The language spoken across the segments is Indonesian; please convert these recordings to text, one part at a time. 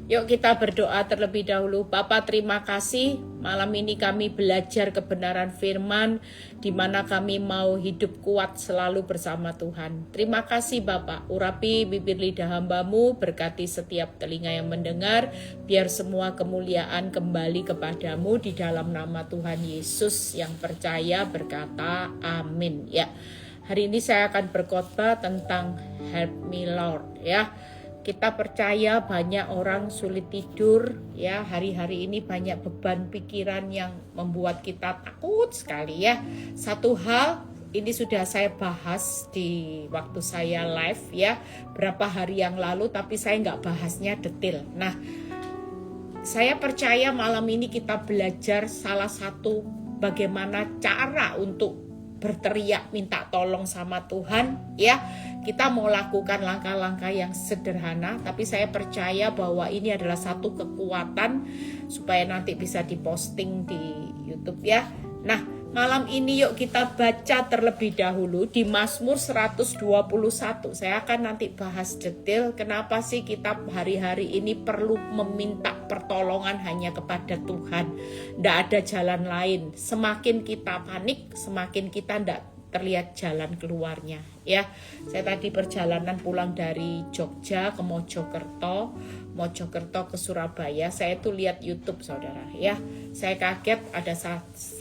Yuk kita berdoa terlebih dahulu. Bapa, terima kasih malam ini kami belajar kebenaran firman, di mana kami mau hidup kuat selalu bersama Tuhan. Terima kasih Bapa, urapi bibir lidah hamba-Mu, berkati setiap telinga yang mendengar, biar semua kemuliaan kembali kepadamu di dalam nama Tuhan Yesus yang percaya berkata amin. Ya, hari ini saya akan berkhotbah tentang Help Me Lord, ya. Kita percaya banyak orang sulit tidur, ya. Hari-hari ini banyak beban pikiran yang membuat kita takut sekali, ya. Satu hal ini sudah saya bahas di waktu saya live, ya, berapa hari yang lalu, tapi saya nggak bahasnya detail. Nah, saya percaya malam ini kita belajar salah satu bagaimana cara untuk berteriak minta tolong sama Tuhan, ya. Kita mau lakukan langkah-langkah yang sederhana, tapi saya percaya bahwa ini adalah satu kekuatan supaya nanti bisa diposting di YouTube, ya. Nah, malam ini yuk kita baca terlebih dahulu di Mazmur 121. Saya akan nanti bahas detail kenapa sih kita hari-hari ini perlu meminta pertolongan hanya kepada Tuhan. Tidak ada jalan lain. Semakin kita panik, semakin kita tidak terlihat jalan keluarnya, ya. Saya tadi perjalanan pulang dari Jogja ke Mojokerto ke Surabaya. Saya tuh lihat YouTube, saudara, ya. Saya kaget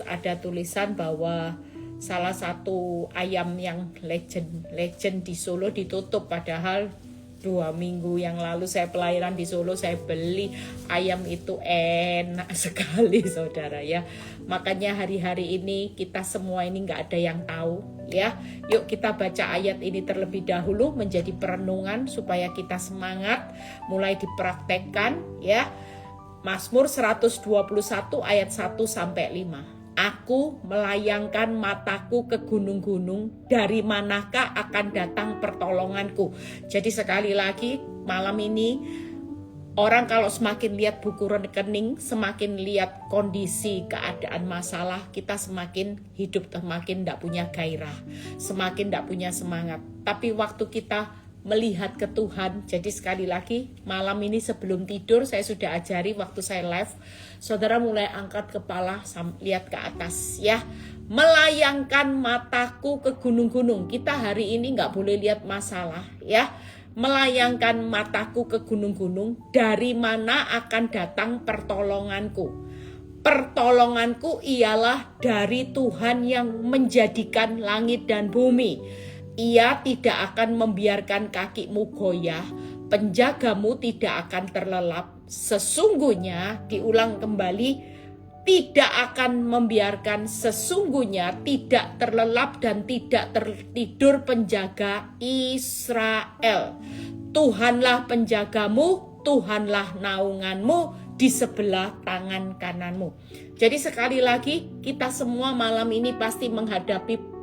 ada tulisan bahwa salah satu ayam yang legend di Solo ditutup, padahal 2 minggu yang lalu saya pelayanan di Solo, saya beli ayam itu enak sekali, saudara, ya. Makanya hari-hari ini kita semua ini nggak ada yang tahu, ya. Yuk kita baca ayat ini terlebih dahulu menjadi perenungan supaya kita semangat mulai dipraktekkan, ya. Mazmur 121 ayat 1 sampai 5. Aku melayangkan mataku ke gunung-gunung, dari manakah akan datang pertolonganku. Jadi sekali lagi malam ini, orang kalau semakin lihat buku rekening, semakin lihat kondisi keadaan masalah, kita semakin hidup semakin tidak punya gairah, semakin tidak punya semangat. Tapi waktu kita melihat ke Tuhan, jadi sekali lagi malam ini sebelum tidur saya sudah ajari waktu saya live, saudara mulai angkat kepala, lihat ke atas, ya. Melayangkan mataku ke gunung-gunung. Kita hari ini nggak boleh lihat masalah, ya. Melayangkan mataku ke gunung-gunung, dari mana akan datang pertolonganku. Pertolonganku ialah dari Tuhan yang menjadikan langit dan bumi. Ia tidak akan membiarkan kakimu goyah, penjagamu tidak akan terlelap. Sesungguhnya, diulang kembali, tidak akan membiarkan, sesungguhnya tidak terlelap dan tidak tertidur penjaga Israel. Tuhanlah penjagamu, Tuhanlah naunganmu di sebelah tangan kananmu. Jadi sekali lagi, kita semua malam ini pasti menghadapi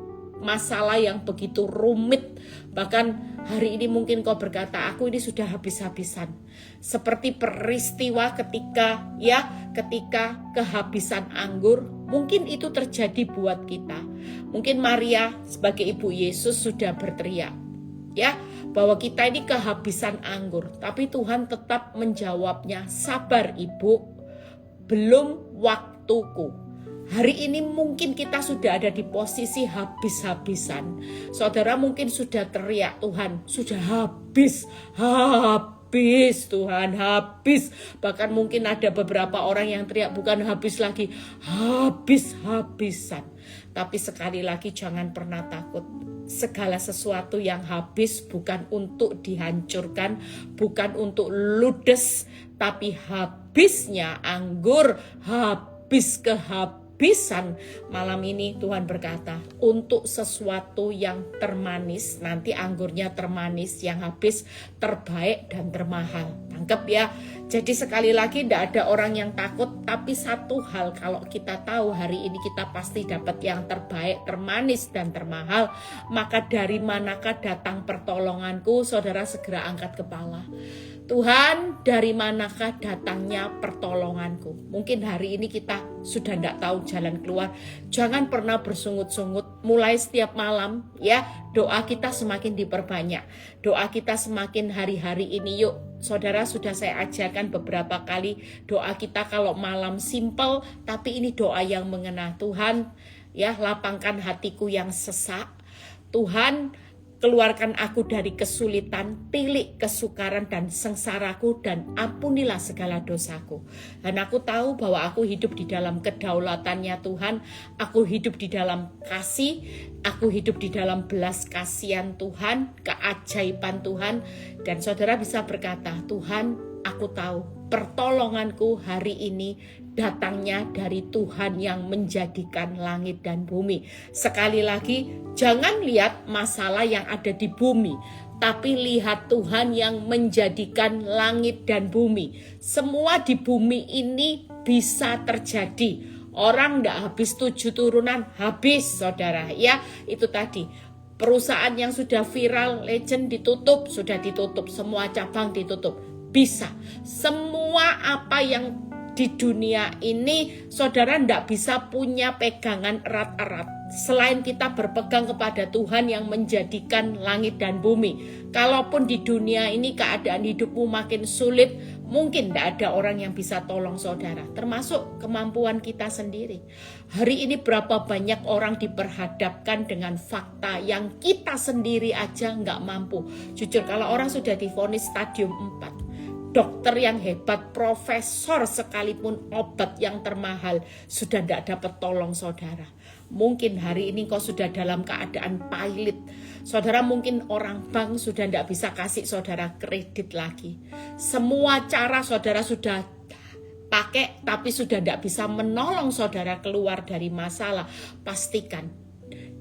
masalah yang begitu rumit. Bahkan hari ini mungkin kau berkata, aku ini sudah habis-habisan. Seperti peristiwa ketika kehabisan anggur, mungkin itu terjadi buat kita. Mungkin Maria sebagai ibu Yesus sudah berteriak, ya, bahwa kita ini kehabisan anggur. Tapi Tuhan tetap menjawabnya, sabar ibu, belum waktuku. Hari ini mungkin kita sudah ada di posisi habis-habisan. Saudara mungkin sudah teriak, Tuhan sudah habis Tuhan, habis. Bahkan mungkin ada beberapa orang yang teriak bukan habis lagi, habis-habisan. Tapi sekali lagi jangan pernah takut. Segala sesuatu yang habis bukan untuk dihancurkan, bukan untuk ludes, tapi habisnya anggur, habis kehabisan. Malam ini Tuhan berkata, untuk sesuatu yang termanis, nanti anggurnya termanis, yang habis terbaik dan termahal. Tangkap, ya. Jadi sekali lagi tidak ada orang yang takut, tapi satu hal, kalau kita tahu hari ini kita pasti dapat yang terbaik, termanis dan termahal, maka dari manakah datang pertolonganku? Saudara segera angkat kepala. Tuhan, dari manakah datangnya pertolonganku? Mungkin hari ini kita sudah tidak tahu jalan keluar. Jangan pernah bersungut-sungut. Mulai setiap malam ya, doa kita semakin diperbanyak. Doa kita semakin hari-hari ini. Yuk saudara, sudah saya ajarkan beberapa kali. Doa kita kalau malam simple, tapi ini doa yang mengena. Tuhan, ya, lapangkan hatiku yang sesak. Tuhan, keluarkan aku dari kesulitan, tilik kesukaran dan sengsaraku, dan ampunilah segala dosaku. Dan aku tahu bahwa aku hidup di dalam kedaulatannya Tuhan, aku hidup di dalam kasih, aku hidup di dalam belas kasihan Tuhan, keajaiban Tuhan. Dan saudara bisa berkata, Tuhan, aku tahu pertolonganku hari ini datangnya dari Tuhan yang menjadikan langit dan bumi. Sekali lagi, jangan lihat masalah yang ada di bumi, tapi lihat Tuhan yang menjadikan langit dan bumi. Semua di bumi ini bisa terjadi. Orang tidak habis 7 turunan, habis saudara. Ya, itu tadi. Perusahaan yang sudah viral, legend ditutup, sudah ditutup. Semua cabang ditutup. Bisa. Semua apa yang di dunia ini, saudara tidak bisa punya pegangan erat-erat selain kita berpegang kepada Tuhan yang menjadikan langit dan bumi. Kalaupun di dunia ini keadaan hidupmu makin sulit, mungkin tidak ada orang yang bisa tolong saudara, termasuk kemampuan kita sendiri. Hari ini berapa banyak orang diperhadapkan dengan fakta yang kita sendiri aja nggak mampu. Jujur, kalau orang sudah divonis stadium 4, dokter yang hebat, profesor sekalipun, obat yang termahal, sudah tidak dapat tolong saudara. Mungkin hari ini kau sudah dalam keadaan pailit. Saudara, mungkin orang bank sudah tidak bisa kasih saudara kredit lagi. Semua cara saudara sudah pakai, tapi sudah tidak bisa menolong saudara keluar dari masalah. Pastikan,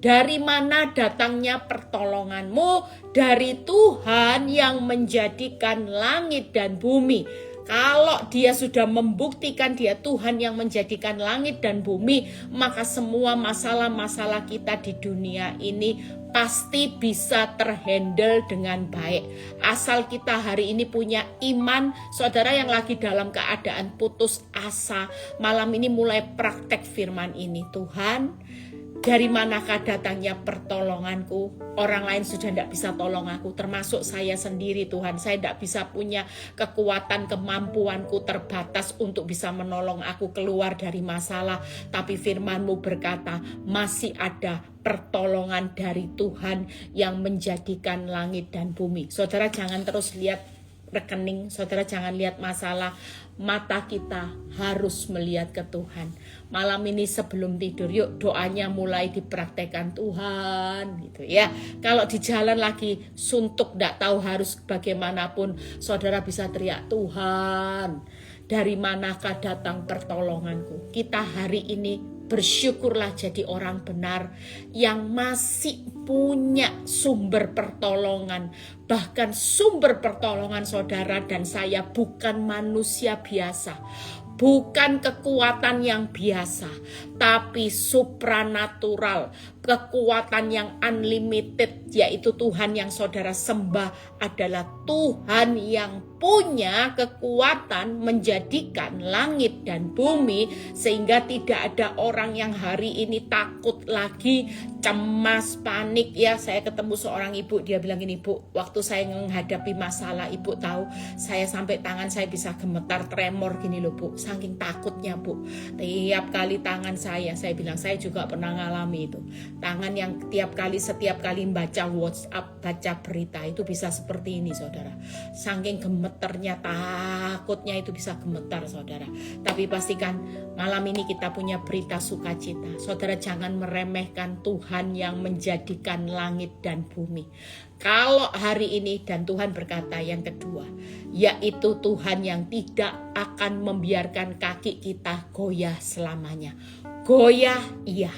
dari mana datangnya pertolonganmu? Dari Tuhan yang menjadikan langit dan bumi. Kalau dia sudah membuktikan dia Tuhan yang menjadikan langit dan bumi, maka semua masalah-masalah kita di dunia ini pasti bisa terhandle dengan baik. Asal kita hari ini punya iman. Saudara yang lagi dalam keadaan putus asa, malam ini mulai praktek firman ini. Tuhan, dari manakah datangnya pertolonganku? Orang lain sudah tidak bisa tolong aku, termasuk saya sendiri Tuhan. Saya tidak bisa punya kekuatan, kemampuanku terbatas untuk bisa menolong aku keluar dari masalah. Tapi firman-Mu berkata, masih ada pertolongan dari Tuhan yang menjadikan langit dan bumi. Saudara jangan terus lihat rekening, saudara jangan lihat masalah. Mata kita harus melihat ke Tuhan. Malam ini sebelum tidur, yuk doanya mulai dipraktekkan Tuhan gitu ya. Kalau di jalan lagi suntuk, tidak tahu harus bagaimanapun, saudara bisa teriak, Tuhan, dari manakah datang pertolonganku? Kita hari ini bersyukurlah jadi orang benar yang masih punya sumber pertolongan. Bahkan sumber pertolongan saudara dan saya bukan manusia biasa, bukan kekuatan yang biasa, tapi supranatural, kekuatan yang unlimited, yaitu Tuhan yang saudara sembah adalah Tuhan yang punya kekuatan menjadikan langit dan bumi, sehingga tidak ada orang yang hari ini takut lagi, cemas, panik. Ya, saya ketemu seorang ibu, dia bilang gini, Bu, waktu saya menghadapi masalah, Ibu tahu, saya sampai tangan saya bisa gemetar, tremor gini loh Bu, saking takutnya Bu. Tiap kali tangan saya bilang, saya juga pernah ngalami itu. Tangan yang setiap kali baca WhatsApp, baca berita itu bisa seperti ini saudara. Saking gemeternya, takutnya itu bisa gemetar saudara. Tapi pastikan malam ini kita punya berita sukacita. Saudara jangan meremehkan Tuhan yang menjadikan langit dan bumi. Kalau hari ini, dan Tuhan berkata yang kedua, yaitu Tuhan yang tidak akan membiarkan kaki kita goyah selamanya. Goyah iya,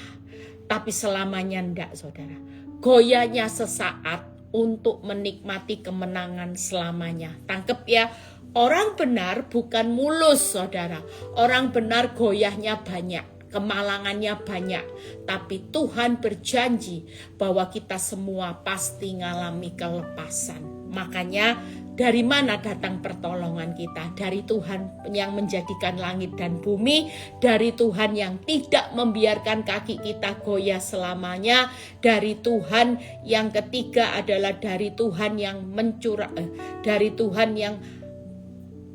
tapi selamanya enggak saudara. Goyahnya sesaat untuk menikmati kemenangan selamanya. Tangkep ya, orang benar bukan mulus saudara. Orang benar goyahnya banyak, kemalangannya banyak. Tapi Tuhan berjanji bahwa kita semua pasti ngalami kelepasan. Makanya Dari mana datang pertolongan kita? Dari Tuhan yang menjadikan langit dan bumi, dari Tuhan yang tidak membiarkan kaki kita goyah selamanya, dari Tuhan yang ketiga adalah dari Tuhan yang dari Tuhan yang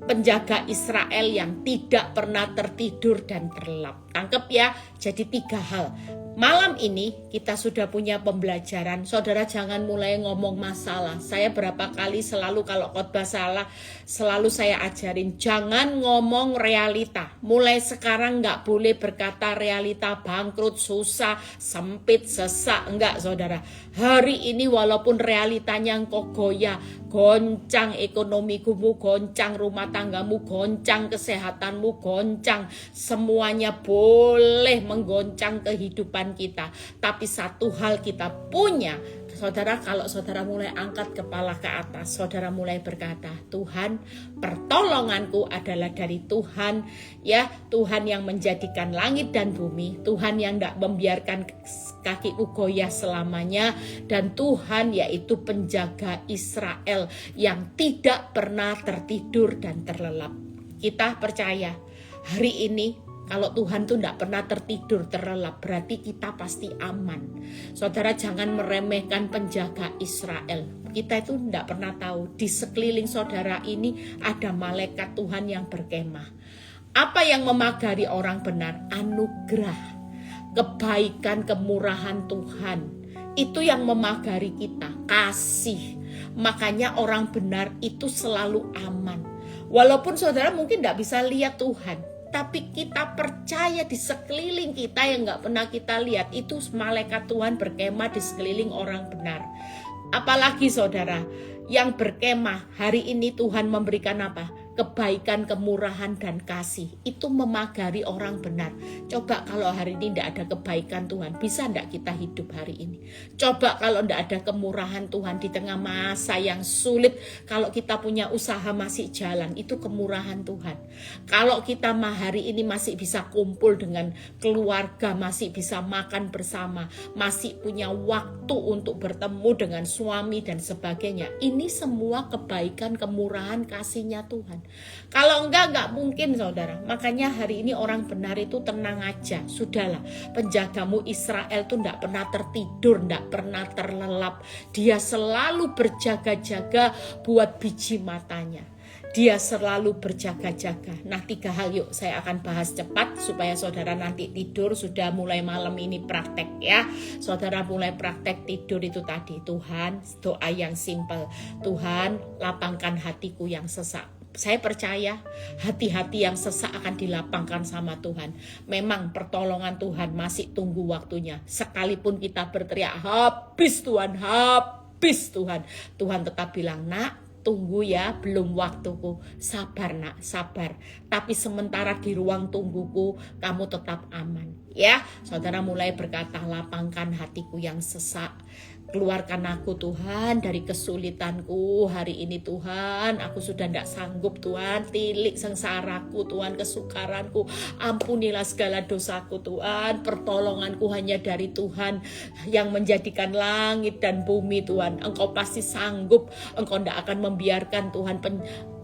penjaga Israel yang tidak pernah tertidur dan terlelap. Tangkep ya, jadi 3 hal. Malam ini kita sudah punya pembelajaran. Saudara jangan mulai ngomong masalah. Saya berapa kali selalu kalau khotbah salah, selalu saya ajarin jangan ngomong realita. Mulai sekarang nggak boleh berkata realita bangkrut, susah, sempit, sesak. Enggak saudara. Hari ini walaupun realitanya engkau goyah, goncang ekonomimu, goncang rumah tanggamu, goncang kesehatanmu, goncang semuanya boleh menggoncang kehidupan kita. Tapi satu hal kita punya, saudara, kalau saudara mulai angkat kepala ke atas, saudara mulai berkata, Tuhan, pertolonganku adalah dari Tuhan, ya, Tuhan yang menjadikan langit dan bumi, Tuhan yang tidak membiarkan kakiku goyah selamanya, dan Tuhan yaitu penjaga Israel yang tidak pernah tertidur dan terlelap. Kita percaya hari ini kalau Tuhan tuh tidak pernah tertidur terlelap, berarti kita pasti aman. Saudara jangan meremehkan penjaga Israel. Kita itu tidak pernah tahu di sekeliling saudara ini ada malaikat Tuhan yang berkemah. Apa yang memagari orang benar? Anugerah, kebaikan, kemurahan Tuhan. Itu yang memagari kita, kasih. Makanya orang benar itu selalu aman. Walaupun saudara mungkin tidak bisa lihat Tuhan, tapi kita percaya di sekeliling kita yang gak pernah kita lihat, itu malaikat Tuhan berkemah di sekeliling orang benar. Apalagi saudara, yang berkemah hari ini Tuhan memberikan apa? Kebaikan, kemurahan, dan kasih. Itu memagari orang benar. Coba kalau hari ini tidak ada kebaikan Tuhan, bisa tidak kita hidup hari ini? Coba kalau tidak ada kemurahan Tuhan di tengah masa yang sulit, kalau kita punya usaha masih jalan, itu kemurahan Tuhan. Kalau kita hari ini masih bisa kumpul dengan keluarga, masih bisa makan bersama, masih punya waktu untuk bertemu dengan suami dan sebagainya, ini semua kebaikan, kemurahan, kasihnya Tuhan. Kalau enggak mungkin saudara. Makanya hari ini orang benar itu tenang aja. Sudahlah, penjagamu Israel itu enggak pernah tertidur, enggak pernah terlelap. Dia selalu berjaga-jaga buat biji matanya. Dia selalu berjaga-jaga. Nah 3 hal yuk saya akan bahas cepat supaya saudara nanti tidur. Sudah mulai malam ini praktek ya. Saudara mulai praktek tidur itu tadi. Tuhan, doa yang simple. Tuhan, lapangkan hatiku yang sesak. Saya percaya hati-hati yang sesak akan dilapangkan sama Tuhan. Memang pertolongan Tuhan masih tunggu waktunya. Sekalipun kita berteriak, habis Tuhan, habis Tuhan. Tuhan tetap bilang, nak, tunggu ya, belum waktuku. Sabar nak, sabar. Tapi sementara di ruang tungguku, kamu tetap aman. Ya, saudara mulai berkata, lapangkan hatiku yang sesak. Keluarkan aku Tuhan dari kesulitanku hari ini Tuhan. Aku sudah tidak sanggup Tuhan. Tilik sengsaraku Tuhan, kesukaranku. Ampunilah segala dosaku Tuhan. Pertolonganku hanya dari Tuhan yang menjadikan langit dan bumi Tuhan. Engkau pasti sanggup. Engkau tidak akan membiarkan Tuhan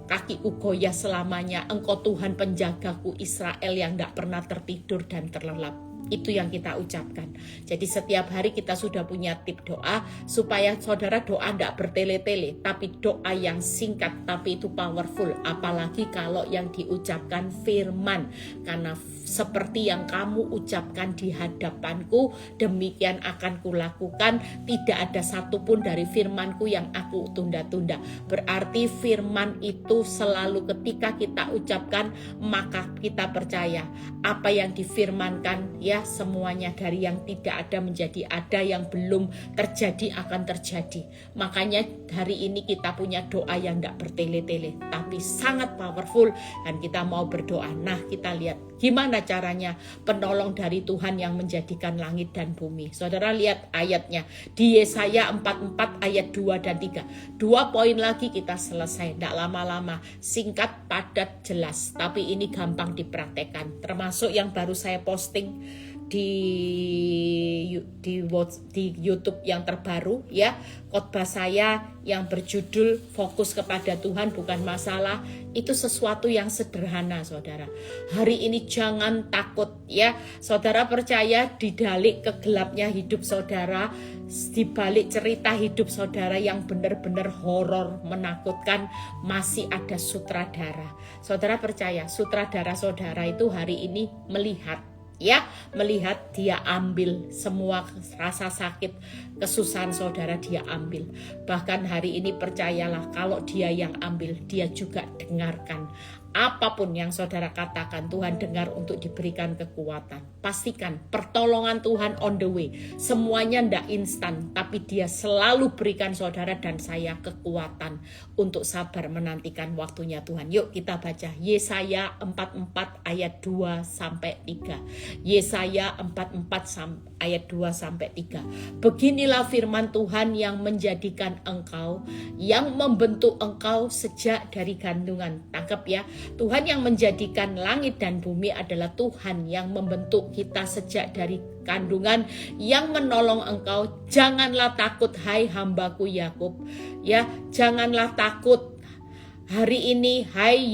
kakiku goyah selamanya. Engkau Tuhan penjagaku Israel yang tidak pernah tertidur dan terlelap. Itu yang kita ucapkan. Jadi setiap hari kita sudah punya tip doa supaya saudara doa tidak bertele-tele, tapi doa yang singkat tapi itu powerful. Apalagi kalau yang diucapkan firman. Karena seperti yang kamu ucapkan di hadapanku, demikian akan kulakukan. Tidak ada satupun dari firmanku yang aku tunda-tunda. Berarti firman itu selalu ketika kita ucapkan, maka kita percaya apa yang difirmankan ya semuanya dari yang tidak ada menjadi ada, yang belum terjadi akan terjadi. Makanya hari ini kita punya doa yang tidak bertele-tele tapi sangat powerful dan kita mau berdoa. Nah kita lihat gimana caranya penolong dari Tuhan yang menjadikan langit dan bumi. Saudara lihat ayatnya di Yesaya 44 ayat 2 dan 3. 2 poin lagi kita selesai, tidak lama-lama, singkat, padat, jelas. Tapi ini gampang dipraktekkan, termasuk yang baru saya posting di di YouTube yang terbaru ya. Khotbah saya yang berjudul Fokus kepada Tuhan bukan masalah, itu sesuatu yang sederhana saudara. Hari ini jangan takut ya. Saudara percaya di balik kegelapnya hidup saudara, di balik cerita hidup saudara yang benar-benar horor, menakutkan, masih ada sutradara. Saudara percaya sutradara saudara itu hari ini melihat dia ambil semua rasa sakit, kesusahan saudara dia ambil. Bahkan hari ini percayalah, kalau dia yang ambil, dia juga dengarkan. Apapun yang saudara katakan, Tuhan dengar untuk diberikan kekuatan. Pastikan pertolongan Tuhan on the way. Semuanya ndak instan, tapi dia selalu berikan saudara dan saya kekuatan untuk sabar menantikan waktunya Tuhan. Yuk kita baca Yesaya 44 ayat 2-3. Yesaya 44 ayat 2-3. Beginilah firman Tuhan yang menjadikan engkau, yang membentuk engkau sejak dari kandungan. Tangkap ya. Tuhan yang menjadikan langit dan bumi adalah Tuhan yang membentuk kita sejak dari kandungan, yang menolong engkau. Janganlah takut hai hambaku Yakub. Ya, janganlah takut hari ini hai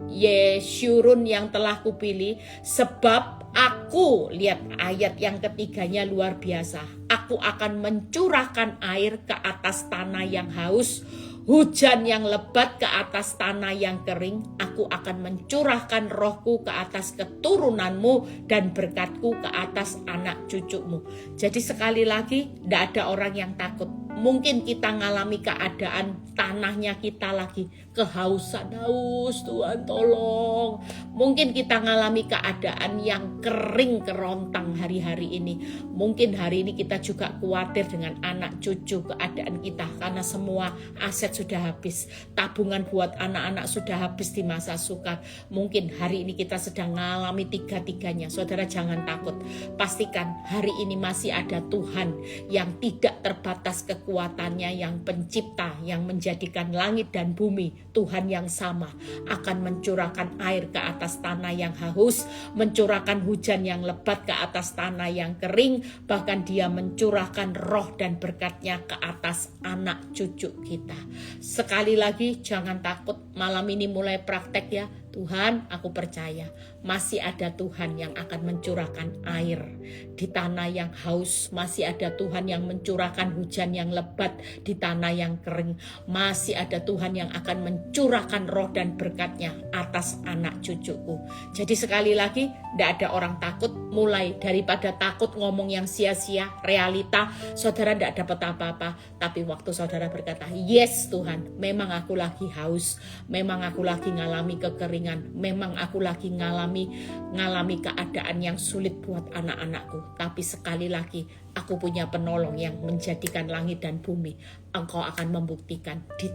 Yeshurun yang telah kupilih, sebab aku, lihat ayat yang ketiganya luar biasa. Aku akan mencurahkan air ke atas tanah yang haus, hujan yang lebat ke atas tanah yang kering. Aku akan mencurahkan rohku ke atas keturunanmu dan berkatku ke atas anak cucumu. Jadi sekali lagi, tidak ada orang yang takut. Mungkin kita ngalami keadaan tanahnya kita lagi kehausan, haus, Tuhan tolong. Mungkin kita ngalami keadaan yang kering kerontang hari-hari ini. Mungkin hari ini kita juga khawatir dengan anak cucu, keadaan kita, karena semua aset sudah habis. Tabungan buat anak-anak sudah habis di masa sukar. Mungkin hari ini kita sedang ngalami tiga-tiganya. Saudara jangan takut. Pastikan hari ini masih ada Tuhan yang tidak terbatas kekuatannya, yang pencipta, yang menjadikan langit dan bumi. Tuhan yang sama akan mencurahkan air ke atas tanah yang haus, mencurahkan hujan yang lebat ke atas tanah yang kering, bahkan dia mencurahkan roh dan berkatnya ke atas anak cucu kita. Sekali lagi jangan takut, malam ini mulai praktek ya. Tuhan, aku percaya masih ada Tuhan yang akan mencurahkan air di tanah yang haus. Masih ada Tuhan yang mencurahkan hujan yang lebat di tanah yang kering. Masih ada Tuhan yang akan mencurahkan roh dan berkatnya atas anak cucuku. Jadi sekali lagi, tidak ada orang takut. Mulai daripada takut ngomong yang sia-sia, realita, saudara tidak dapat apa-apa. Tapi waktu saudara berkata, yes Tuhan, memang aku lagi haus, memang aku lagi ngalami kekeringan, memang aku lagi ngalami keadaan yang sulit buat anak-anakku. Tapi sekali lagi, aku punya penolong yang menjadikan langit dan bumi. Engkau akan membuktikan di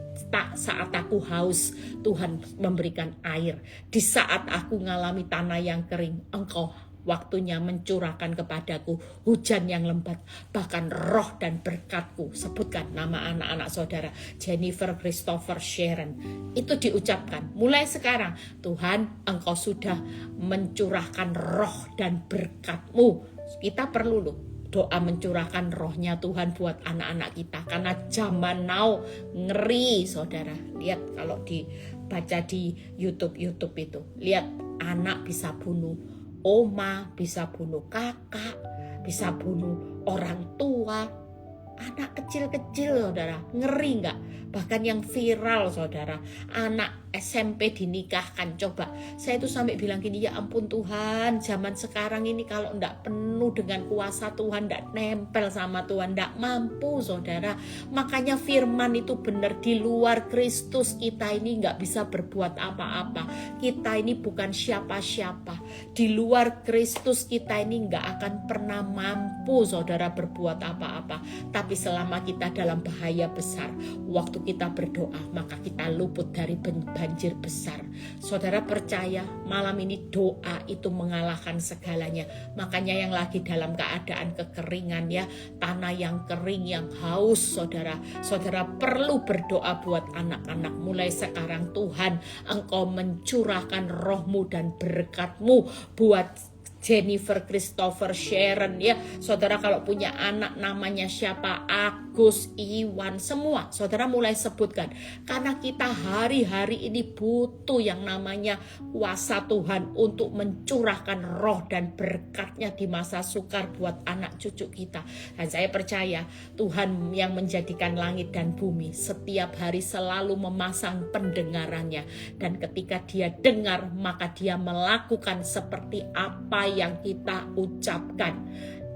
saat aku haus, Tuhan memberikan air. Di saat aku ngalami tanah yang kering, Engkau waktunya mencurahkan kepadaku hujan yang lebat, bahkan roh dan berkatku. Sebutkan nama anak-anak saudara, Jennifer, Christopher, Sharon. Itu diucapkan mulai sekarang. Tuhan, Engkau sudah mencurahkan roh dan berkatmu. Kita perlu doa mencurahkan rohnya Tuhan buat anak-anak kita, karena zaman now ngeri saudara. Lihat kalau dibaca di YouTube itu, lihat anak bisa bunuh oma, bisa bunuh kakak, bisa bunuh orang tua, anak kecil-kecil saudara. Ngeri nggak? Bahkan yang viral saudara, anak SMP dinikahkan. Coba, saya itu sampai bilang gini, ya ampun Tuhan, zaman sekarang ini kalau enggak penuh dengan kuasa Tuhan, enggak nempel sama Tuhan, enggak mampu saudara. Makanya firman itu benar, di luar Kristus kita ini enggak bisa berbuat apa-apa. Kita ini bukan siapa-siapa. Di luar Kristus kita ini enggak akan pernah mampu saudara berbuat apa-apa. Tapi selama kita dalam bahaya besar, waktu kita berdoa, maka kita luput dari banjir besar. Saudara percaya malam ini doa itu mengalahkan segalanya. Makanya yang lagi dalam keadaan kekeringan ya, tanah yang kering, yang haus, saudara perlu berdoa buat anak-anak. Mulai sekarang Tuhan, Engkau mencurahkan rohmu dan berkatmu buat Jennifer, Christopher, Sharon ya. Saudara kalau punya anak namanya siapa, Agus, Iwan, semua saudara mulai sebutkan. Karena kita hari-hari ini butuh yang namanya kuasa Tuhan untuk mencurahkan roh dan berkatnya di masa sukar buat anak cucu kita. Dan saya percaya Tuhan yang menjadikan langit dan bumi setiap hari selalu memasang pendengarannya. Dan ketika dia dengar maka dia melakukan seperti apa yang kita ucapkan.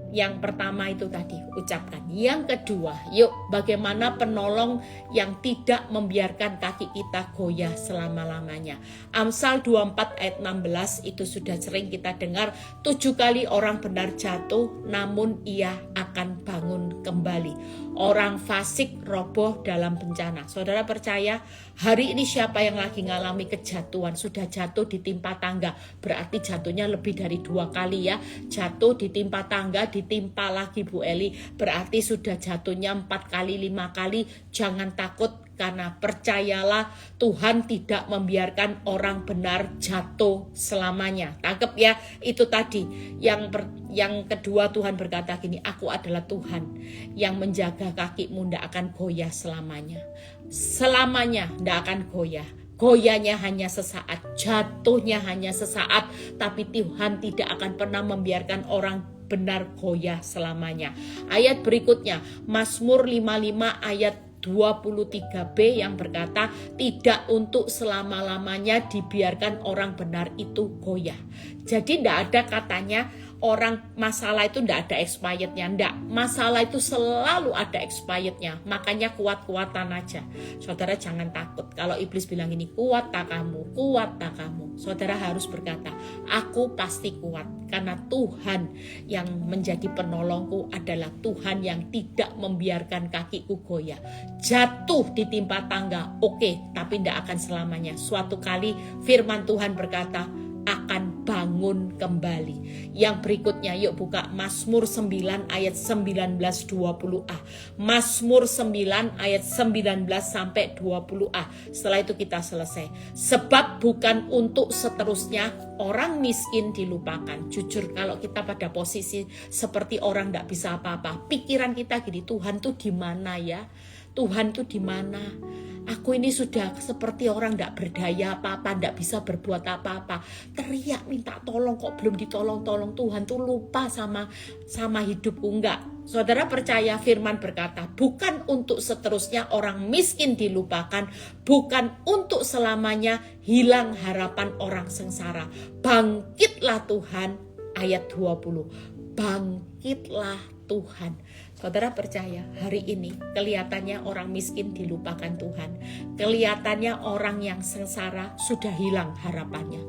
Yang pertama itu tadi, ucapkan. Yang kedua, yuk bagaimana penolong yang tidak membiarkan kaki kita goyah selama-lamanya. Amsal 24 ayat 16 itu sudah sering kita dengar. 7 kali orang benar jatuh, namun ia akan bangun kembali. Orang fasik roboh dalam bencana. Saudara percaya hari ini siapa yang lagi ngalami kejatuhan, sudah jatuh ditimpa tangga, berarti jatuhnya lebih dari 2 kali ya. Jatuh ditimpa tangga, ditimpa lagi Bu Eli, berarti sudah jatuhnya 4 kali, 5 kali. Jangan takut, karena percayalah Tuhan tidak membiarkan orang benar jatuh selamanya. Tangkep ya, itu tadi. Yang kedua Tuhan berkata gini, aku adalah Tuhan yang menjaga kakimu tidak akan goyah selamanya. Selamanya tidak akan goyah. Goyahnya hanya sesaat, jatuhnya hanya sesaat, tapi Tuhan tidak akan pernah membiarkan orang benar goyah selamanya. Ayat berikutnya, Mazmur 55 ayat 23b yang berkata, tidak untuk selama-lamanya dibiarkan orang benar itu goyah. Jadi tidak ada katanya orang masalah itu tidak ada expirednya, enggak. Masalah itu selalu ada expirednya, makanya kuat-kuatan aja. Saudara jangan takut kalau iblis bilang ini, kuat tak kamu, kuat tak kamu. Saudara harus berkata, aku pasti kuat, karena Tuhan yang menjadi penolongku adalah Tuhan yang tidak membiarkan kakiku goyah. Jatuh ditimpa tangga, oke, tapi tidak akan selamanya. Suatu kali firman Tuhan berkata, akan bangun kembali. Yang berikutnya yuk buka Mazmur 9 ayat 19-20a. Mazmur 9 ayat 19 sampai 20a. Setelah itu kita selesai. Sebab bukan untuk seterusnya orang miskin dilupakan. Jujur kalau kita pada posisi seperti orang tidak bisa apa-apa, pikiran kita gini, Tuhan tuh di mana ya? Tuhan tuh di mana? Aku ini sudah seperti orang tidak berdaya apa-apa, tidak bisa berbuat apa-apa. Teriak minta tolong kok belum ditolong-tolong. Tuhan tuh lupa sama hidupku. Enggak. Saudara percaya firman berkata, bukan untuk seterusnya orang miskin dilupakan, bukan untuk selamanya hilang harapan orang sengsara. Bangkitlah Tuhan, ayat 20. Bangkitlah Tuhan. Saudara percaya hari ini kelihatannya orang miskin dilupakan Tuhan. Kelihatannya orang yang sengsara sudah hilang harapannya.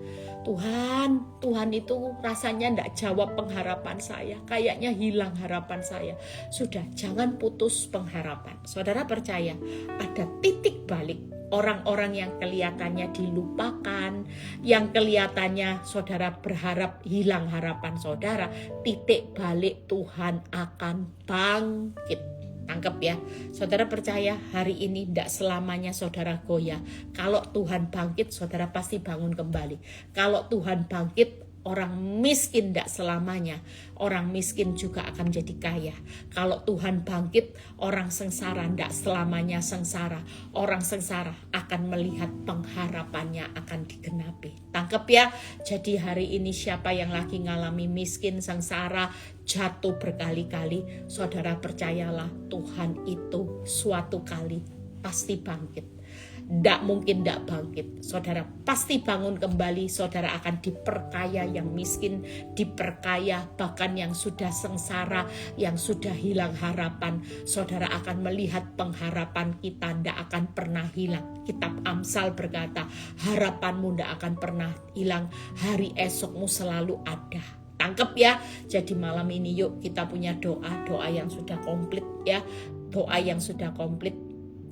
Tuhan itu rasanya tidak jawab pengharapan saya. Kayaknya hilang harapan saya. Sudah, jangan putus pengharapan. Saudara percaya ada titik balik. Orang-orang yang kelihatannya dilupakan, yang kelihatannya saudara berharap hilang harapan saudara, titik balik Tuhan akan bangkit. Tangkep ya, saudara percaya hari ini tidak selamanya saudara goyah. Kalau Tuhan bangkit, saudara pasti bangun kembali. Kalau Tuhan bangkit, orang miskin tidak selamanya. Orang miskin juga akan jadi kaya. Kalau Tuhan bangkit, orang sengsara tidak selamanya sengsara. Orang sengsara akan melihat pengharapannya akan digenapi. Tangkep ya. Jadi hari ini siapa yang lagi ngalami miskin, sengsara, jatuh berkali-kali, saudara percayalah Tuhan itu suatu kali pasti bangkit. Tidak mungkin tidak bangkit. Saudara pasti bangun kembali. Saudara akan diperkaya, yang miskin diperkaya, bahkan yang sudah sengsara, yang sudah hilang harapan. Saudara akan melihat pengharapan kita tidak akan pernah hilang. Kitab Amsal berkata, harapanmu tidak akan pernah hilang, hari esokmu selalu ada. Tangkep ya. Jadi malam ini yuk kita punya doa yang sudah komplit ya. Doa yang sudah komplit.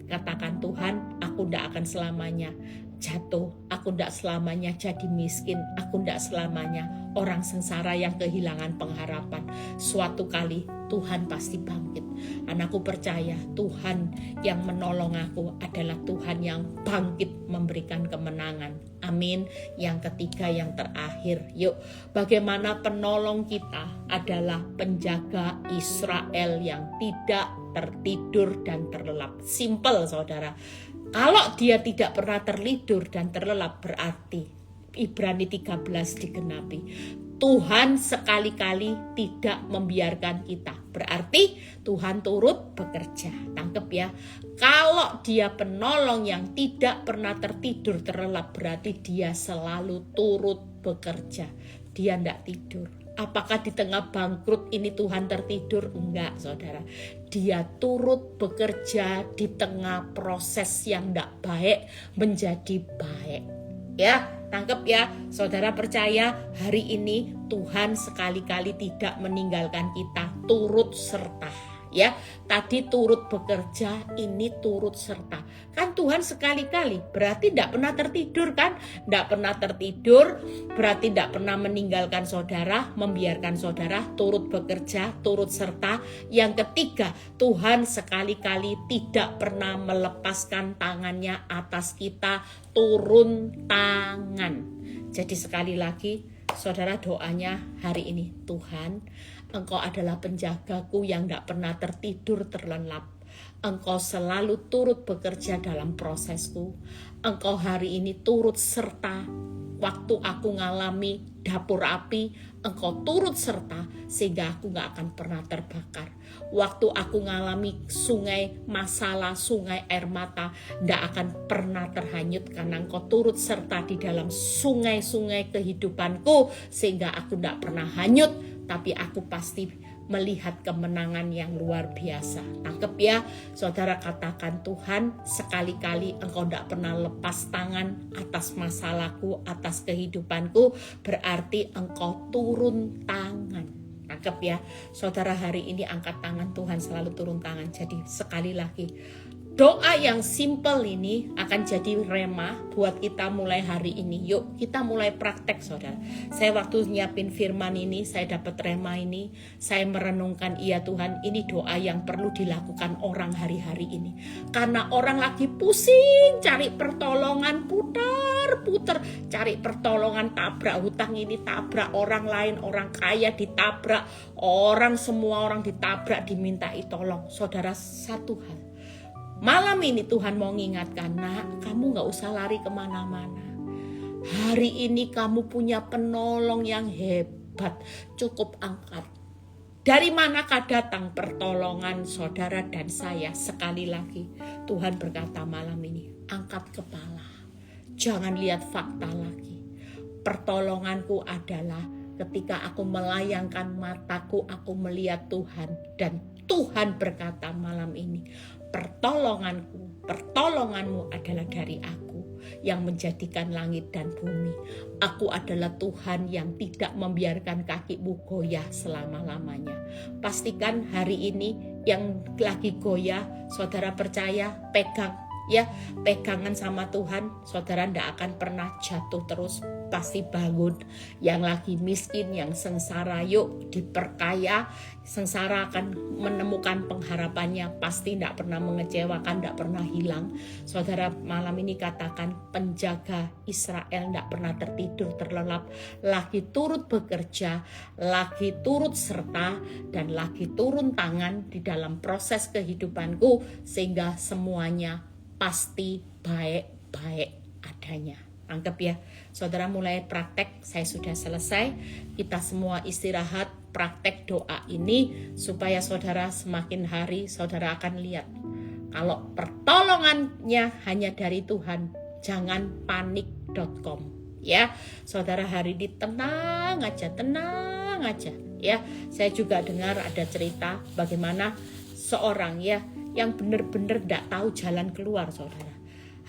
Katakan, Tuhan, aku tidak akan selamanya jatuh, aku tidak selamanya jadi miskin, aku tidak selamanya orang sengsara yang kehilangan pengharapan. Suatu kali Tuhan pasti bangkit. Anakku percaya Tuhan yang menolong aku adalah Tuhan yang bangkit memberikan kemenangan. Amin. Yang ketiga, yang terakhir, yuk, bagaimana penolong kita adalah penjaga Israel yang tidak tertidur dan terlelap. Simple, saudara. Kalau dia tidak pernah tertidur dan terlelap, berarti Ibrani 13 digenapi. Tuhan sekali-kali tidak membiarkan kita. Berarti Tuhan turut bekerja. Tangkep ya. Kalau dia penolong yang tidak pernah tertidur terlelap, berarti dia selalu turut bekerja. Dia tidak tidur. Apakah di tengah bangkrut ini Tuhan tertidur? Enggak, saudara. Dia turut bekerja di tengah proses yang tidak baik menjadi baik. Ya, tangkap ya, saudara percaya hari ini Tuhan sekali-kali tidak meninggalkan kita, turut serta. Ya, tadi turut bekerja, ini turut serta. Kan Tuhan sekali-kali, berarti tidak pernah tertidur kan? Tidak pernah tertidur, berarti tidak pernah meninggalkan saudara, membiarkan saudara, turut bekerja, turut serta. Yang ketiga, Tuhan sekali-kali tidak pernah melepaskan tangannya atas kita, turun tangan. Jadi sekali lagi, saudara doanya hari ini, Tuhan, Engkau adalah penjagaku yang tidak pernah tertidur terlelap. Engkau selalu turut bekerja dalam prosesku. Engkau hari ini turut serta. Waktu aku ngalami dapur api, Engkau turut serta sehingga aku gak akan pernah terbakar. Waktu aku ngalami sungai masalah, sungai air mata, gak akan pernah terhanyut karena Engkau turut serta di dalam sungai-sungai kehidupanku sehingga aku gak pernah hanyut. Tapi aku pasti melihat kemenangan yang luar biasa. Tangkep ya, saudara, katakan, Tuhan, sekali-kali Engkau tidak pernah lepas tangan atas masalahku, atas kehidupanku, berarti Engkau turun tangan. Tangkep ya, saudara, hari ini angkat tangan, Tuhan selalu turun tangan. Jadi sekali lagi, doa yang simple ini akan jadi rema buat kita mulai hari ini. Yuk kita mulai praktek, saudara. Saya waktu nyiapin firman ini, saya dapat rema ini, saya merenungkan, iya Tuhan, ini doa yang perlu dilakukan orang hari-hari ini. Karena orang lagi pusing cari pertolongan, putar-putar cari pertolongan, tabrak hutang ini, tabrak orang lain, orang kaya ditabrak, semua orang ditabrak, dimintai tolong. Saudara, satu hal, malam ini Tuhan mau ngingatkan, nak, kamu gak usah lari kemana-mana. Hari ini kamu punya penolong yang hebat. Cukup angkat. Dari manakah datang pertolongan saudara dan saya? Sekali lagi, Tuhan berkata malam ini, angkat kepala. Jangan lihat fakta lagi. Pertolonganku adalah ketika aku melayangkan mataku, aku melihat Tuhan. Dan Tuhan berkata malam ini, pertolonganmu adalah dari aku yang menjadikan langit dan bumi. Aku adalah Tuhan yang tidak membiarkan kakimu goyah selama-lamanya. Pastikan hari ini yang lagi goyah, saudara percaya, pegang. Ya, pegangan sama Tuhan, saudara tidak akan pernah jatuh terus, pasti bangun. Yang lagi miskin, yang sengsara, yuk diperkaya. Sengsara akan menemukan pengharapannya, pasti tidak pernah mengecewakan, tidak pernah hilang. Saudara, malam ini katakan, penjaga Israel tidak pernah tertidur terlelap, lagi turut bekerja, lagi turut serta, dan lagi turun tangan di dalam proses kehidupanku, sehingga semuanya pasti baik-baik adanya. Anggap ya, saudara mulai praktek, saya sudah selesai. Kita semua istirahat, praktek doa ini supaya saudara semakin hari saudara akan lihat. Kalau pertolongannya hanya dari Tuhan, jangan panik.com. Ya, saudara hari ini tenang aja ya. Saya juga dengar ada cerita bagaimana seorang ya yang benar-benar tidak tahu jalan keluar, saudara.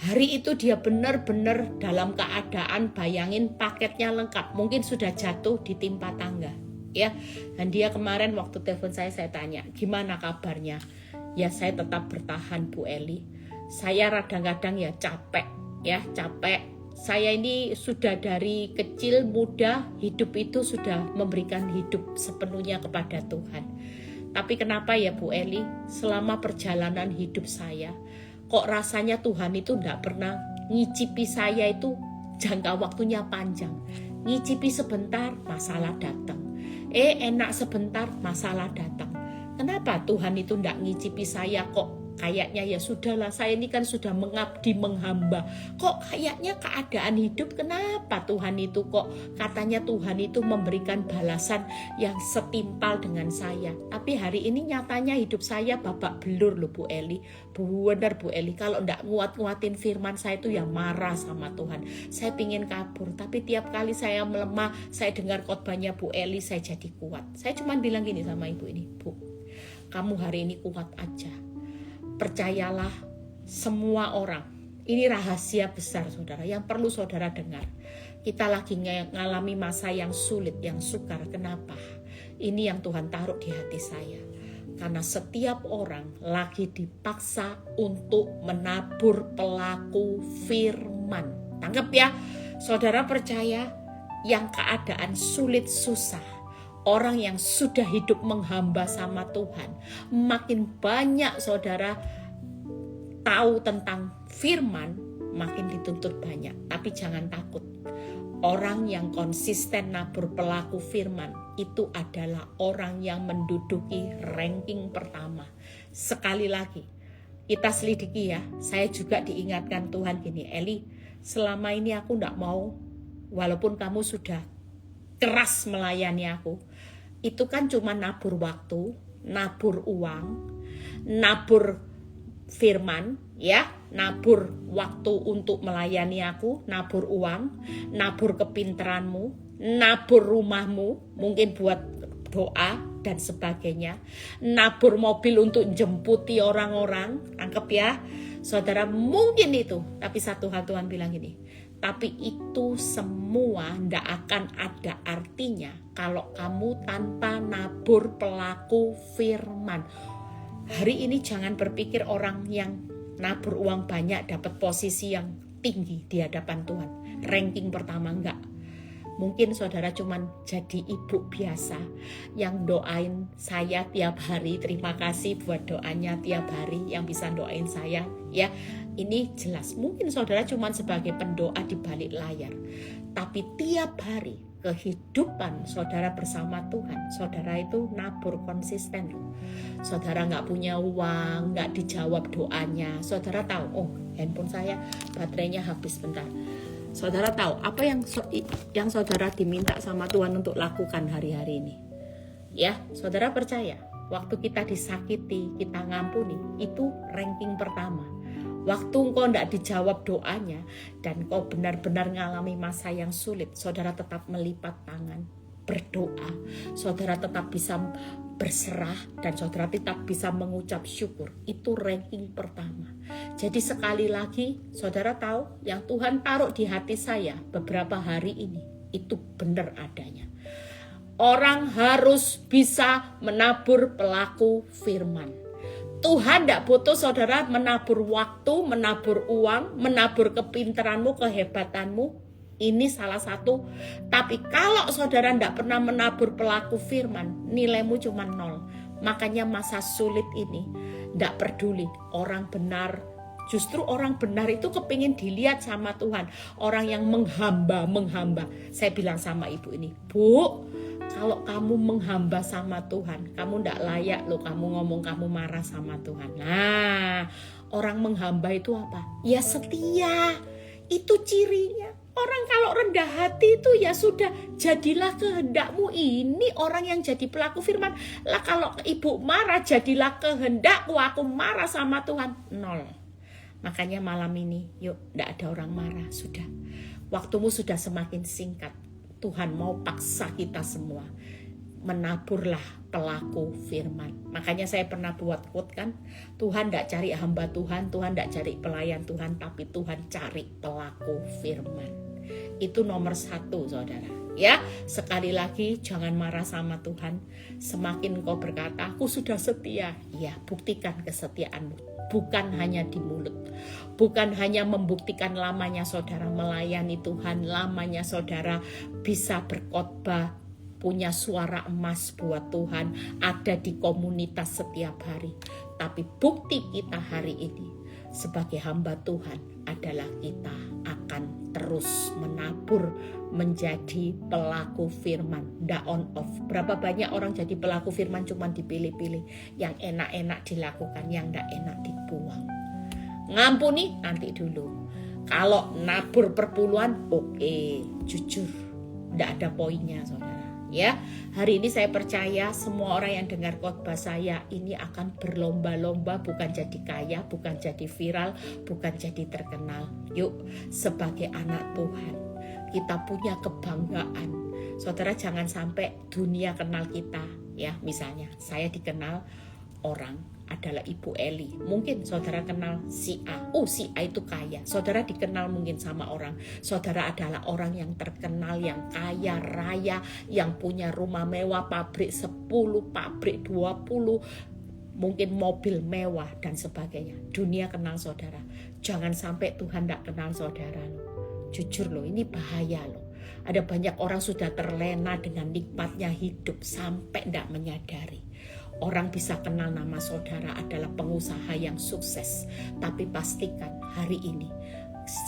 Hari itu dia benar-benar dalam keadaan, bayangin paketnya lengkap, mungkin sudah jatuh ditimpa tangga, ya. Dan dia kemarin waktu telepon saya tanya, gimana kabarnya? Ya saya tetap bertahan, Bu Eli. Saya kadang-kadang ya capek. Saya ini sudah dari kecil muda hidup itu sudah memberikan hidup sepenuhnya kepada Tuhan. Tapi kenapa ya Bu Eli, selama perjalanan hidup saya, kok rasanya Tuhan itu tidak pernah ngicipi saya itu jangka waktunya panjang. Ngicipi sebentar, masalah datang. Enak sebentar, masalah datang. Kenapa Tuhan itu tidak ngicipi saya kok? Kayaknya ya sudahlah, saya ini kan sudah mengabdi, menghamba. Kok kayaknya keadaan hidup, kenapa Tuhan itu kok katanya Tuhan itu memberikan balasan yang setimpal dengan saya. Tapi hari ini nyatanya hidup saya babak belur loh Bu Eli. Benar Bu Eli, kalau enggak nguat-nguatin firman saya itu ya marah sama Tuhan. Saya pingin kabur, tapi tiap kali saya melemah, saya dengar khotbahnya Bu Eli, saya jadi kuat. Saya cuma bilang gini sama ibu ini, Bu, kamu hari ini kuat aja. Percayalah semua orang. Ini rahasia besar saudara yang perlu saudara dengar. Kita lagi ngalami masa yang sulit, yang sukar. Kenapa? Ini yang Tuhan taruh di hati saya. Karena setiap orang lagi dipaksa untuk menabur pelaku firman. Tangkap ya, saudara percaya yang keadaan sulit susah. Orang yang sudah hidup menghamba sama Tuhan, makin banyak saudara tahu tentang firman, makin dituntut banyak. Tapi jangan takut, orang yang konsisten nabur pelaku firman itu adalah orang yang menduduki ranking pertama. Sekali lagi, kita selidiki ya, saya juga diingatkan Tuhan gini, Eli, selama ini aku tidak mau, walaupun kamu sudah keras melayani aku, itu kan cuma nabur waktu, nabur uang, nabur firman, ya, nabur waktu untuk melayani aku, nabur uang, nabur kepintaranmu, nabur rumahmu, mungkin buat doa dan sebagainya, nabur mobil untuk jemputi orang-orang, anggap ya, saudara mungkin itu, tapi satu hal Tuhan bilang gini, tapi itu semua tidak akan ada artinya kalau kamu tanpa nabur pelaku firman. Hari ini jangan berpikir orang yang nabur uang banyak dapat posisi yang tinggi di hadapan Tuhan. Ranking pertama enggak. Mungkin saudara cuman jadi ibu biasa yang doain saya tiap hari. Terima kasih buat doanya tiap hari yang bisa doain saya. Ya, ini jelas. Mungkin saudara cuman sebagai pendoa di balik layar. Tapi tiap hari kehidupan saudara bersama Tuhan, saudara itu nabur konsisten. Saudara nggak punya uang, nggak dijawab doanya. Saudara tahu, oh handphone saya baterainya habis bentar. Saudara tahu apa yang saudara diminta sama Tuhan untuk lakukan hari-hari ini? Ya, saudara percaya, waktu kita disakiti, kita ngampuni, itu ranking pertama. Waktu engkau tidak dijawab doanya dan kau benar-benar ngalami masa yang sulit, saudara tetap melipat tangan, berdoa, saudara tetap bisa berserah dan saudara tetap bisa mengucap syukur. Itu ranking pertama. Jadi sekali lagi saudara tahu yang Tuhan taruh di hati saya beberapa hari ini itu benar adanya. Orang harus bisa menabur pelaku firman. Tuhan tidak butuh saudara menabur waktu, menabur uang, menabur kepintaranmu, kehebatanmu. Ini salah satu. Tapi kalau saudara tidak pernah menabur pelaku firman, nilaimu cuma 0. Makanya masa sulit ini tidak peduli orang benar. Justru orang benar itu kepingin dilihat sama Tuhan. Orang yang menghamba. Saya bilang sama ibu ini, Bu, kalau kamu menghamba sama Tuhan, kamu tidak layak loh kamu ngomong kamu marah sama Tuhan. Nah, orang menghamba itu apa? Ya setia. Itu cirinya. Orang kalau rendah hati itu ya sudah, jadilah kehendakmu. Ini orang yang jadi pelaku firman. Lah kalau ibu marah, jadilah kehendakku, aku marah sama Tuhan. 0. Makanya malam ini, yuk, tidak ada orang marah. Sudah, waktumu sudah semakin singkat. Tuhan mau paksa kita semua. Menaburlah pelaku firman. Makanya saya pernah buat quote kan, Tuhan tidak cari hamba Tuhan, Tuhan tidak cari pelayan Tuhan, tapi Tuhan cari pelaku firman. Itu nomor 1 saudara. Ya, sekali lagi jangan marah sama Tuhan. Semakin kau berkata, aku sudah setia, ya buktikan kesetiaanmu. Bukan hanya di mulut, bukan hanya membuktikan lamanya saudara melayani Tuhan, lamanya saudara bisa berkhotbah, punya suara emas buat Tuhan, ada di komunitas setiap hari. Tapi bukti kita hari ini sebagai hamba Tuhan adalah kita akan terus menabur menjadi pelaku firman, ndak on off. Berapa banyak orang jadi pelaku firman cuma dipilih-pilih, yang enak-enak dilakukan, yang ndak enak dibuang. Ngampuni nanti dulu. Kalau nabur perpuluhan, oke, jujur, ndak ada poinnya, saudara. Ya, hari ini saya percaya semua orang yang dengar khotbah saya ini akan berlomba-lomba, bukan jadi kaya, bukan jadi viral, bukan jadi terkenal. Yuk, sebagai anak Tuhan, kita punya kebanggaan. Saudara, jangan sampai dunia kenal kita. Ya, misalnya saya dikenal orang adalah Ibu Eli. Mungkin saudara kenal si A. Oh, si A itu kaya. Saudara dikenal mungkin sama orang. Saudara adalah orang yang terkenal, yang kaya raya, yang punya rumah mewah, pabrik 10, pabrik 20, mungkin mobil mewah dan sebagainya. Dunia kenal saudara. Jangan sampai Tuhan tidak kenal saudara loh. Jujur loh, ini bahaya loh. Ada banyak orang sudah terlena dengan nikmatnya hidup sampai tidak menyadari. Orang bisa kenal nama saudara adalah pengusaha yang sukses. Tapi pastikan hari ini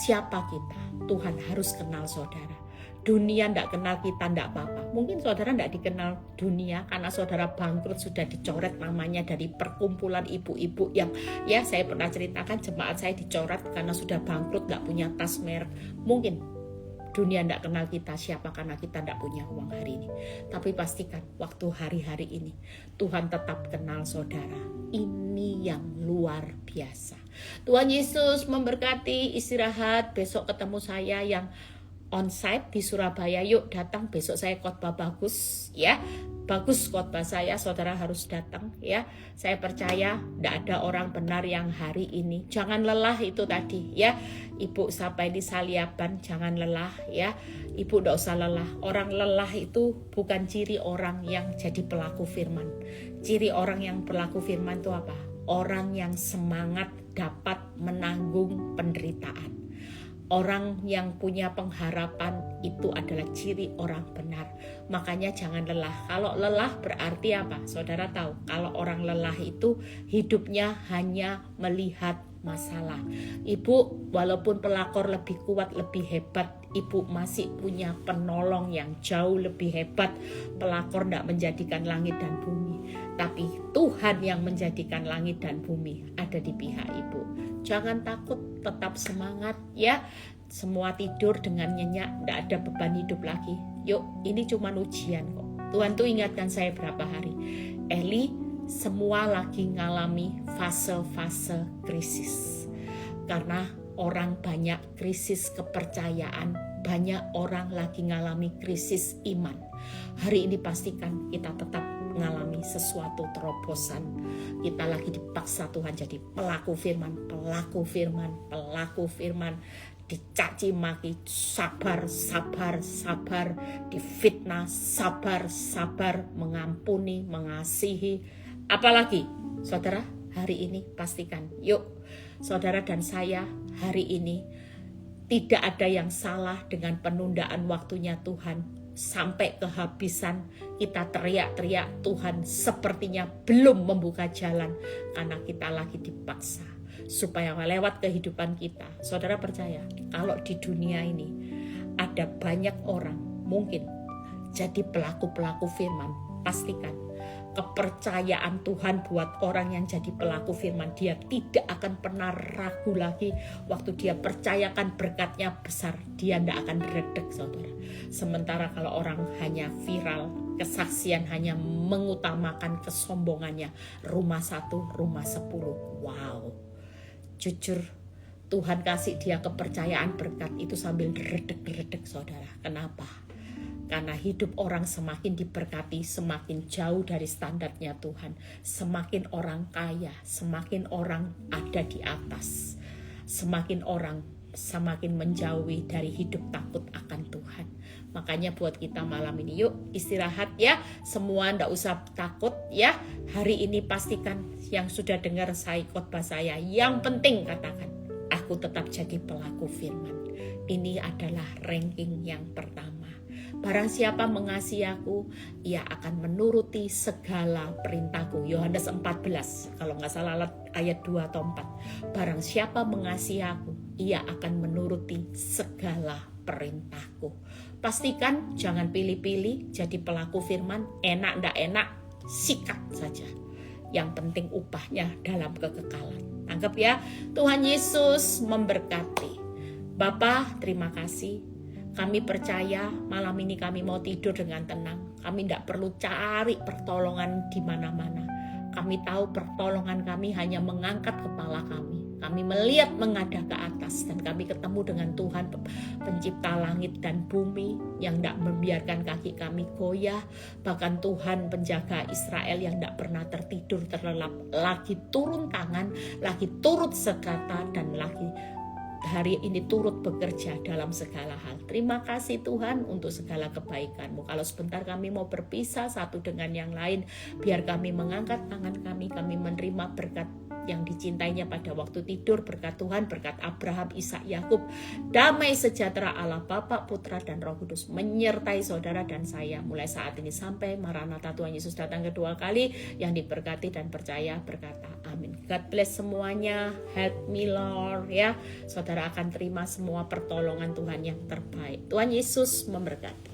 siapa kita, Tuhan harus kenal saudara. Dunia tidak kenal kita tidak apa-apa. Mungkin saudara tidak dikenal dunia karena saudara bangkrut, sudah dicoret namanya dari perkumpulan ibu-ibu yang ya saya pernah ceritakan, jemaat saya dicoret karena sudah bangkrut, tidak punya tas merek. Mungkin dunia tidak kenal kita siapa karena kita tidak punya uang hari ini. Tapi pastikan waktu hari-hari ini Tuhan tetap kenal saudara. Ini yang luar biasa. Tuhan Yesus memberkati. Istirahat. Besok ketemu saya yang onsite di Surabaya. Yuk datang, besok saya khotbah bagus ya. Bagus khotbah saya, saudara harus datang ya. Saya percaya tidak ada orang benar yang hari ini. Jangan lelah itu tadi ya. Ibu sampai di Saliaban, jangan lelah ya. Ibu tidak usah lelah. Orang lelah itu bukan ciri orang yang jadi pelaku firman. Ciri orang yang pelaku firman itu apa? Orang yang semangat dapat menanggung penderitaan. Orang yang punya pengharapan itu adalah ciri orang benar. Makanya jangan lelah. Kalau lelah berarti apa? Saudara tahu, kalau orang lelah itu hidupnya hanya melihat masalah. Ibu walaupun pelakor lebih kuat, lebih hebat, ibu masih punya penolong yang jauh lebih hebat. Pelakor tidak menjadikan langit dan bumi, tapi Tuhan yang menjadikan langit dan bumi ada di pihak ibu. Jangan takut, tetap semangat ya. Semua tidur dengan nyenyak, tidak ada beban hidup lagi. Yuk, ini cuma ujian kok. Tuhan tuh ingatkan saya berapa hari, Eli, semua lagi ngalami fase-fase krisis. Karena orang banyak krisis kepercayaan, banyak orang lagi ngalami krisis iman. Hari ini pastikan kita tetap mengalami sesuatu terobosan. Kita lagi dipaksa Tuhan jadi pelaku firman, pelaku firman, pelaku firman. Dicaci maki, sabar, sabar, sabar. Difitnah, sabar, sabar. Mengampuni, mengasihi. Apalagi, saudara, hari ini pastikan, yuk, saudara dan saya hari ini tidak ada yang salah dengan penundaan waktunya Tuhan. Sampai kehabisan kita teriak-teriak, Tuhan sepertinya belum membuka jalan karena kita lagi dipaksa supaya lewat kehidupan kita. Saudara percaya kalau di dunia ini ada banyak orang mungkin jadi pelaku-pelaku firman, pastikan kepercayaan Tuhan buat orang yang jadi pelaku firman, dia tidak akan pernah ragu lagi. Waktu dia percayakan berkatnya besar, dia tidak akan redek, saudara. Sementara kalau orang hanya viral, kesaksian hanya mengutamakan kesombongannya, rumah 1, rumah 10. Wow, jujur Tuhan kasih dia kepercayaan berkat itu sambil redek-redek, saudara. Kenapa? Karena hidup orang semakin diberkati, semakin jauh dari standarnya Tuhan. Semakin orang kaya, semakin orang ada di atas. Semakin orang semakin menjauhi dari hidup takut akan Tuhan. Makanya buat kita malam ini, yuk istirahat ya. Semua ndak usah takut ya. Hari ini pastikan yang sudah dengar saya khotbah saya, yang penting katakan, aku tetap jadi pelaku firman. Ini adalah ranking yang pertama. Barang siapa mengasihi aku, ia akan menuruti segala perintahku. Yohanes 14, kalau nggak salah ayat 2 atau 4. Barang siapa mengasihi aku, ia akan menuruti segala perintahku. Pastikan jangan pilih-pilih jadi pelaku firman, enak ndak enak, sikat saja. Yang penting upahnya dalam kekekalan. Anggap ya, Tuhan Yesus memberkati. Bapa, terima kasih. Kami percaya malam ini kami mau tidur dengan tenang. Kami tidak perlu cari pertolongan di mana-mana. Kami tahu pertolongan kami hanya mengangkat kepala kami. Kami melihat menghadap ke atas dan kami ketemu dengan Tuhan pencipta langit dan bumi yang tidak membiarkan kaki kami goyah. Bahkan Tuhan penjaga Israel yang tidak pernah tertidur terlelap lagi turun tangan, lagi turut sekata dan lagi hari ini turut bekerja dalam segala hal. Terima kasih Tuhan untuk segala kebaikan-Mu. Kalau sebentar kami mau berpisah satu dengan yang lain, biar kami mengangkat tangan kami menerima berkat yang dicintainya pada waktu tidur, berkat Tuhan, berkat Abraham, Ishak, Yakub. Damai sejahtera Allah Bapa, Putra, dan Roh Kudus menyertai saudara dan saya mulai saat ini sampai Maranatha Tuhan Yesus datang kedua kali. Yang diberkati dan percaya berkata amin. God bless semuanya. Help me Lord ya. Saudara akan terima semua pertolongan Tuhan yang terbaik. Tuhan Yesus memberkati.